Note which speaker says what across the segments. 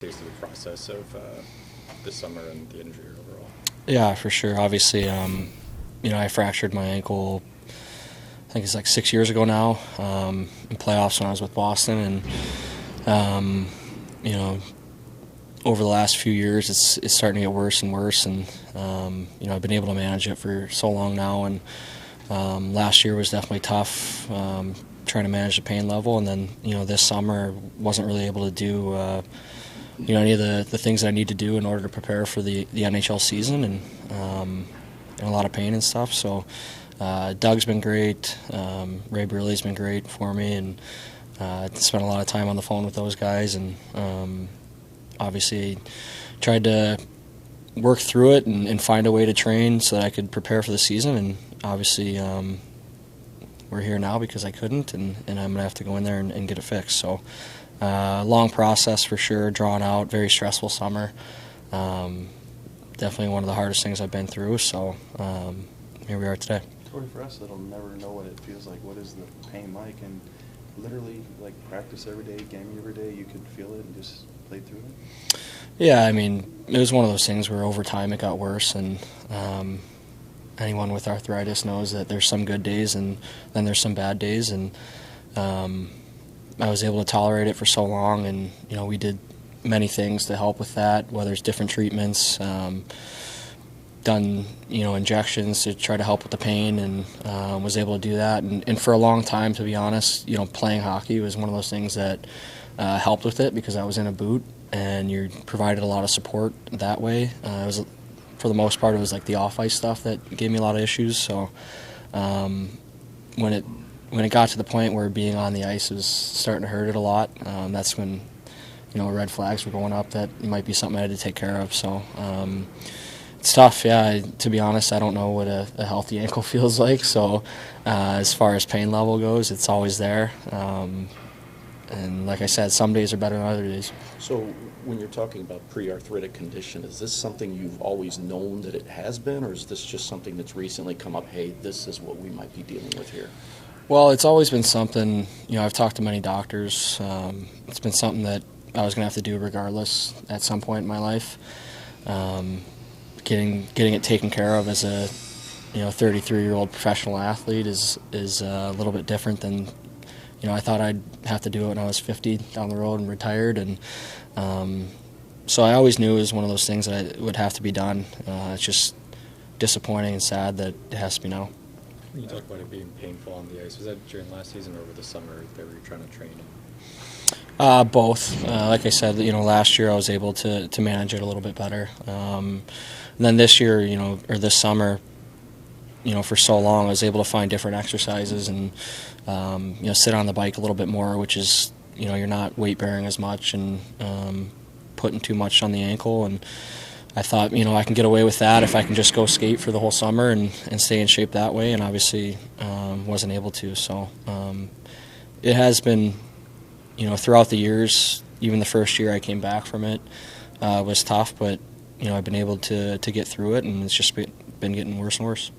Speaker 1: taste of the process of this summer and the injury overall?
Speaker 2: Yeah, for sure. Obviously, I fractured my ankle. I think it's like 6 years ago now in playoffs when I was with Boston, and over the last few years, it's starting to get worse and worse, and I've been able to manage it for so long now, and last year was definitely tough. Trying to manage the pain level, and then this summer wasn't really able to do any of the things that I need to do in order to prepare for the NHL season, and a lot of pain and stuff. So Doug's been great. Ray Burley's been great for me, and spent a lot of time on the phone with those guys, and obviously tried to work through it and find a way to train so that I could prepare for the season. And obviously we're here now because I couldn't, and I'm going to have to go in there and get it fixed. So long process for sure, drawn out, very stressful summer. Definitely one of the hardest things I've been through. So here we are today.
Speaker 3: Tori, for us that'll never know what it feels like, what is the pain like, and literally like practice every day, game every day, you could feel it and just play through it?
Speaker 2: Yeah, I mean, it was one of those things where over time it got worse, and anyone with arthritis knows that there's some good days and then there's some bad days, and I was able to tolerate it for so long, and we did many things to help with that, whether it's different treatments, done injections to try to help with the pain, and was able to do that, and for a long time, to be honest, playing hockey was one of those things that helped with it because I was in a boot and you provided a lot of support that way. It was, for the most part, it was like the off-ice stuff that gave me a lot of issues. So when it got to the point where being on the ice was starting to hurt it a lot, that's when red flags were going up that it might be something I had to take care of. So it's tough. Yeah, to be honest, I don't know what a healthy ankle feels like. So as far as pain level goes, it's always there. And like I said, some days are better than other days.
Speaker 4: So when you're talking about pre-arthritic condition, is this something you've always known that it has been, or is this just something that's recently come up, hey, this is what we might be dealing with here?
Speaker 2: Well, it's always been something, I've talked to many doctors. It's been something that I was going to have to do regardless at some point in my life. Getting it taken care of as a 33-year-old professional athlete is a little bit different than I thought I'd have to do it when I was 50 down the road and retired, and so I always knew it was one of those things that would have to be done. It's just disappointing and sad that it has to be now.
Speaker 1: When you talk about it being painful on the ice, was that during last season or over the summer that we were trying to train in?
Speaker 2: Both. Like I said, last year I was able to manage it a little bit better. And then this year, or this summer, for so long, I was able to find different exercises and, sit on the bike a little bit more, which is, you're not weight bearing as much and putting too much on the ankle. And I thought, I can get away with that if I can just go skate for the whole summer and stay in shape that way. And obviously wasn't able to. So it has been, throughout the years, even the first year I came back from it was tough, but, I've been able to get through it, and it's just been getting worse and worse.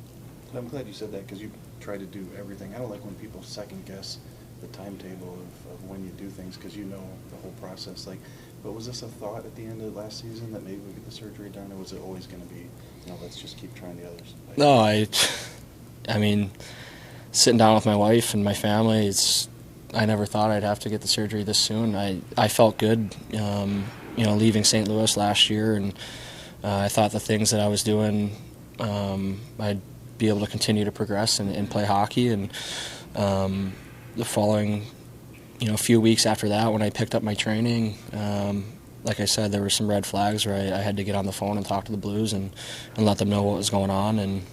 Speaker 3: I'm glad you said that because you try to do everything. I don't like when people second guess the timetable of when you do things because the whole process. But was this a thought at the end of last season that maybe we get the surgery done, or was it always going to be, let's just keep trying the others?
Speaker 2: No, I mean, sitting down with my wife and my family, I never thought I'd have to get the surgery this soon. I felt good, leaving St. Louis last year, and I thought the things that I was doing, I'd be able to continue to progress and play hockey. And the following, few weeks after that, when I picked up my training, like I said, there were some red flags where I had to get on the phone and talk to the Blues and let them know what was going on. And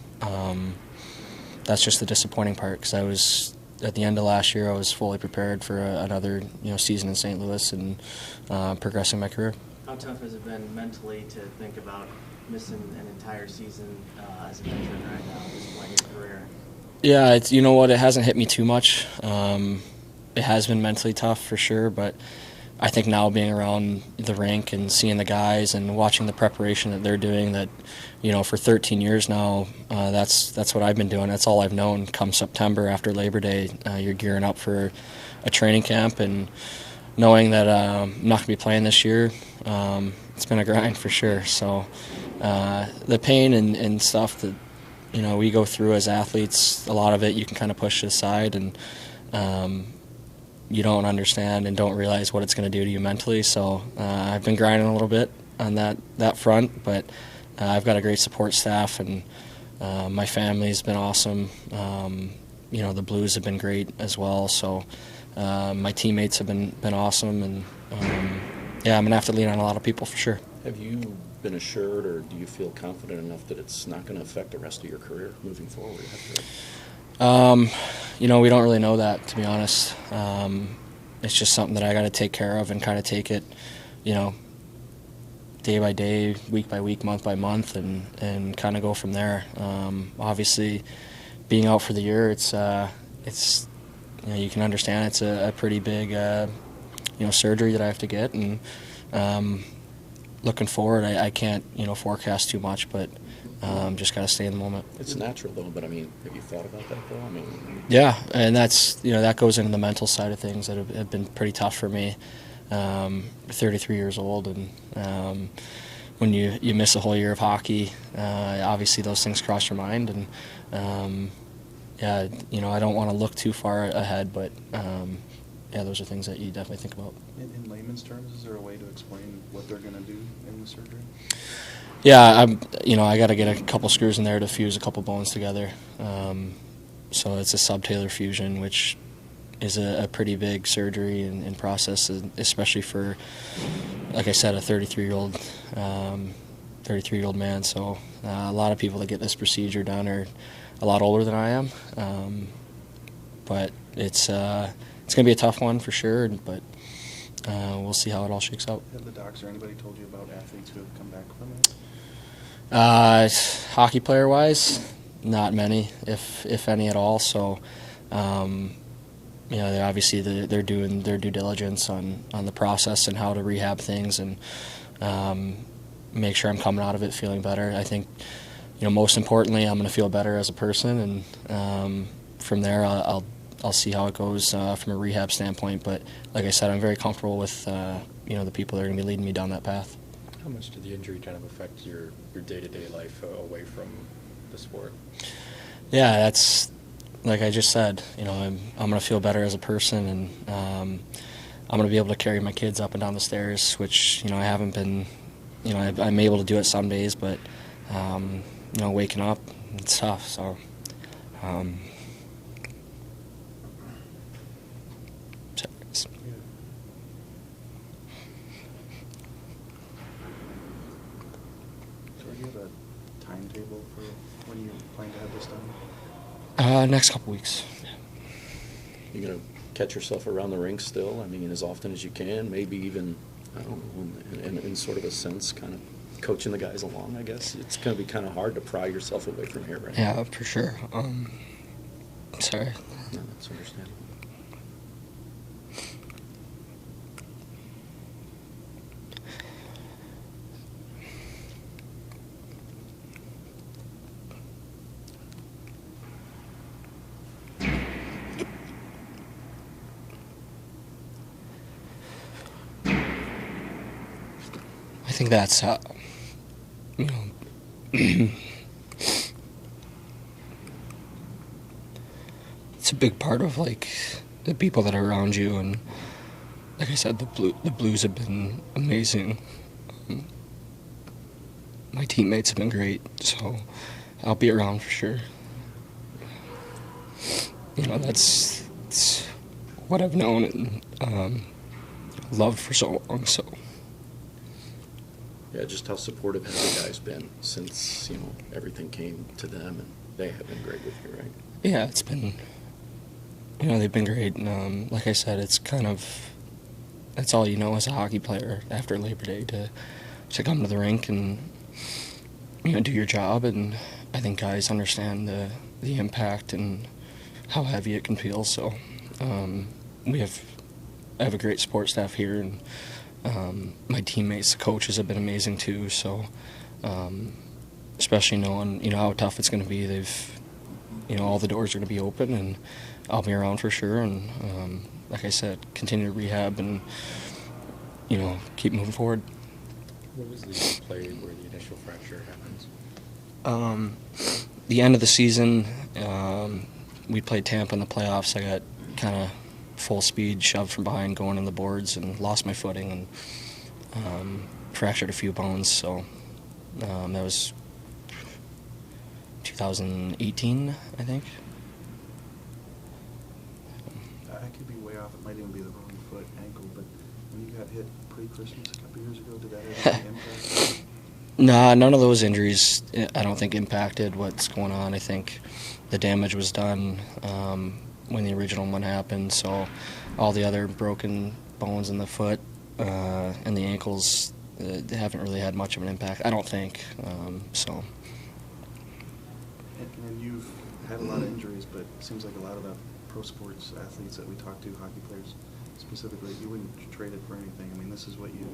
Speaker 2: that's just the disappointing part, because I was, at the end of last year, I was fully prepared for another season in St. Louis and progressing my career.
Speaker 5: How tough has it been mentally to think about missing an entire season as a veteran right now at this point in your career?
Speaker 2: Yeah, you know what, it hasn't hit me too much. It has been mentally tough for sure, but I think now being around the rink and seeing the guys and watching the preparation that they're doing, that for 13 years now, that's what I've been doing. That's all I've known. Come September after Labor Day, you're gearing up for a training camp, and knowing that I'm not going to be playing this year, it's been a grind for sure. So the pain and stuff that we go through as athletes, a lot of it you can kind of push aside, and you don't understand and don't realize what it's going to do to you mentally. So I've been grinding a little bit on that front, but I've got a great support staff, and my family's been awesome. The Blues have been great as well. So my teammates have been awesome, and I'm going to have to lean on a lot of people for sure.
Speaker 4: Have you been assured, or do you feel confident enough that it's not going to affect the rest of your career moving forward?
Speaker 2: We don't really know that, to be honest. It's just something that I got to take care of and kind of take it, day by day, week by week, month by month, and kind of go from there. Obviously, being out for the year, it's you can understand it's a pretty big surgery that I have to get, and looking forward, I can't forecast too much, but just got to stay in the moment.
Speaker 4: It's natural though, but have you thought about that though?
Speaker 2: Yeah, and that's that goes into the mental side of things that have been pretty tough for me. 33 years old, and when you miss a whole year of hockey, obviously those things cross your mind, and I don't want to look too far ahead, but those are things that you definitely think about.
Speaker 3: In layman's terms, is there a way to explain what they're going to do in the surgery?
Speaker 2: Yeah, I got to get a couple screws in there to fuse a couple bones together. So it's a subtalar fusion, which is a pretty big surgery and process, especially for, like I said, a 33-year-old man. So a lot of people that get this procedure done are a lot older than I am. But it's going to be a tough one for sure, but we'll see how it all shakes out.
Speaker 3: Have the docs or anybody told you about athletes who have come back from it?
Speaker 2: Hockey player-wise, not many, if any at all. So, they're obviously they're doing their due diligence on the process and how to rehab things, and make sure I'm coming out of it feeling better. I think, most importantly, I'm going to feel better as a person, and from there I'll see how it goes from a rehab standpoint. But like I said, I'm very comfortable with the people that are going to be leading me down that path.
Speaker 1: How much did the injury kind of affect your day-to-day life away from the sport?
Speaker 2: Yeah, that's like I just said. I'm going to feel better as a person, and I'm going to be able to carry my kids up and down the stairs, which I haven't been. I'm able to do it some days, but waking up, it's tough. So.
Speaker 3: Do you have a timetable for when you plan to have this done?
Speaker 2: Next couple weeks.
Speaker 4: You're going to catch yourself around the rink still? As often as you can, maybe even, I don't know, in sort of a sense, kind of coaching the guys along, I guess. It's going to be kind of hard to pry yourself away from here, right?
Speaker 2: Yeah, for sure. Sorry.
Speaker 4: No, that's understandable.
Speaker 2: I think that's it's a big part of the people that are around you, and like I said, the Blues have been amazing. My teammates have been great, so I'll be around for sure. That's what I've known and loved for so long. So.
Speaker 4: Yeah, just how supportive have the guys been since, everything came to them, and they have been great with you, right?
Speaker 2: Yeah, it's been, they've been great. And, like I said, it's that's all you know as a hockey player after Labor Day, to come to the rink and, do your job. And I think guys understand the impact and how heavy it can feel. So I have a great support staff here, and my teammates, the coaches have been amazing too. So, especially knowing how tough it's going to be, they've all the doors are going to be open, and I'll be around for sure. And like I said, continue to rehab and keep moving forward.
Speaker 1: What was the play where the initial fracture happens?
Speaker 2: The end of the season, we played Tampa in the playoffs. I got kind of full speed shoved from behind going in the boards and lost my footing and fractured a few bones. So that was 2018, I think.
Speaker 3: I could be way off. It might even be the wrong foot, ankle. But when you got hit pre-Christmas a couple years ago, did that have any impact?
Speaker 2: Nah, none of those injuries I don't think impacted what's going on. I think the damage was done when the original one happened, so all the other broken bones in the foot and the ankles they haven't really had much of an impact, I don't think. So.
Speaker 3: And you've had a lot of injuries, but it seems like a lot of the pro sports athletes that we talk to, hockey players specifically, you wouldn't trade it for anything. I mean, this is what you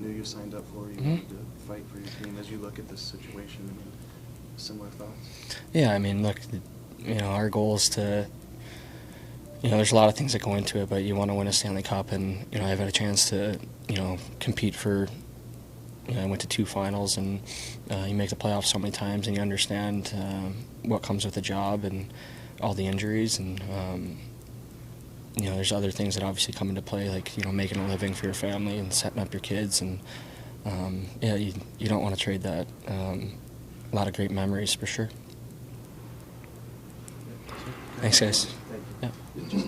Speaker 3: knew you signed up for. You wanted to fight for your team. As you look at this situation, I mean, similar thoughts?
Speaker 2: Yeah, I mean, look, our goal is to, there's a lot of things that go into it, but you want to win a Stanley Cup, and, I've had a chance to, compete for, I went to 2 finals, and you make the playoffs so many times, and you understand what comes with the job and all the injuries, and, there's other things that obviously come into play, like, making a living for your family and setting up your kids, and, you don't want to trade that. A lot of great memories, for sure. Thanks, guys.
Speaker 5: Thank you.
Speaker 2: Yeah.
Speaker 3: Just,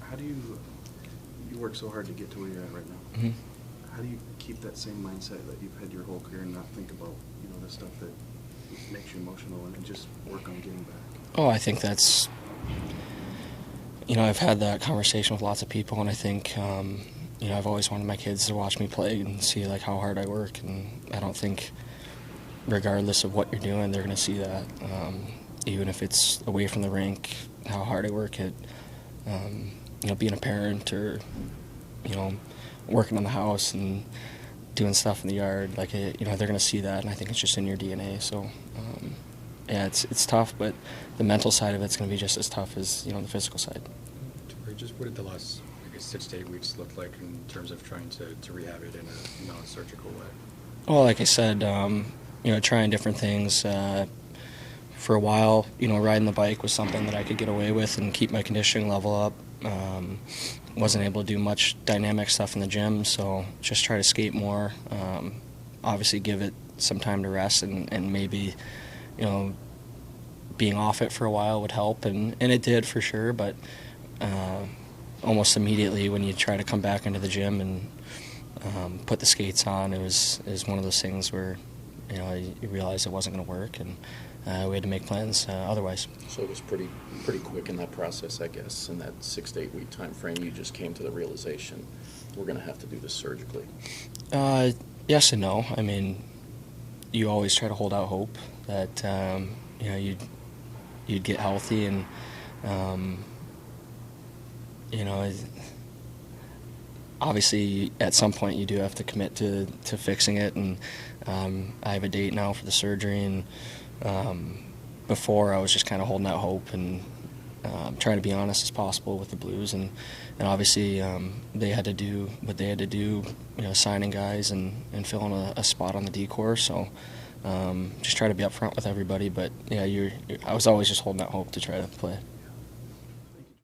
Speaker 3: how do you work so hard to get to where you're at right now?
Speaker 2: Mm-hmm.
Speaker 3: How do you keep that same mindset that you've had your whole career and not think about, the stuff that makes you emotional and just work on getting back?
Speaker 2: Oh, I think that's, I've had that conversation with lots of people, and I think, I've always wanted my kids to watch me play and see, like, how hard I work, and I don't think, regardless of what you're doing, they're going to see that. Even if it's away from the rink, how hard I work at, being a parent or, working on the house and doing stuff in the yard, like, they're going to see that, and I think it's just in your DNA. So, yeah, it's tough, but the mental side of it's going to be just as tough as, the physical side.
Speaker 1: Just what did the last, 6 to 8 weeks look like in terms of trying to rehab it in a non-surgical way?
Speaker 2: Well, like I said, trying different things. For a while, riding the bike was something that I could get away with and keep my conditioning level up. Wasn't able to do much dynamic stuff in the gym, so just try to skate more. Obviously give it some time to rest, and maybe, being off it for a while would help, and it did for sure, but almost immediately when you try to come back into the gym and put the skates on, it was one of those things where, you realize it wasn't going to work, and we had to make plans otherwise.
Speaker 4: So it was pretty quick in that process, I guess, in that 6 to 8 week time frame. You just came to the realization we're going to have to do this surgically.
Speaker 2: Yes and no. I mean, you always try to hold out hope that you'd get healthy, and obviously at some point you do have to commit to fixing it, and I have a date now for the surgery, and before I was just kind of holding out hope and trying to be honest as possible with the Blues, and obviously they had to do what they had to do, signing guys and filling a spot on the D-corps, so just try to be upfront with everybody, but yeah, I was always just holding out hope to try to play.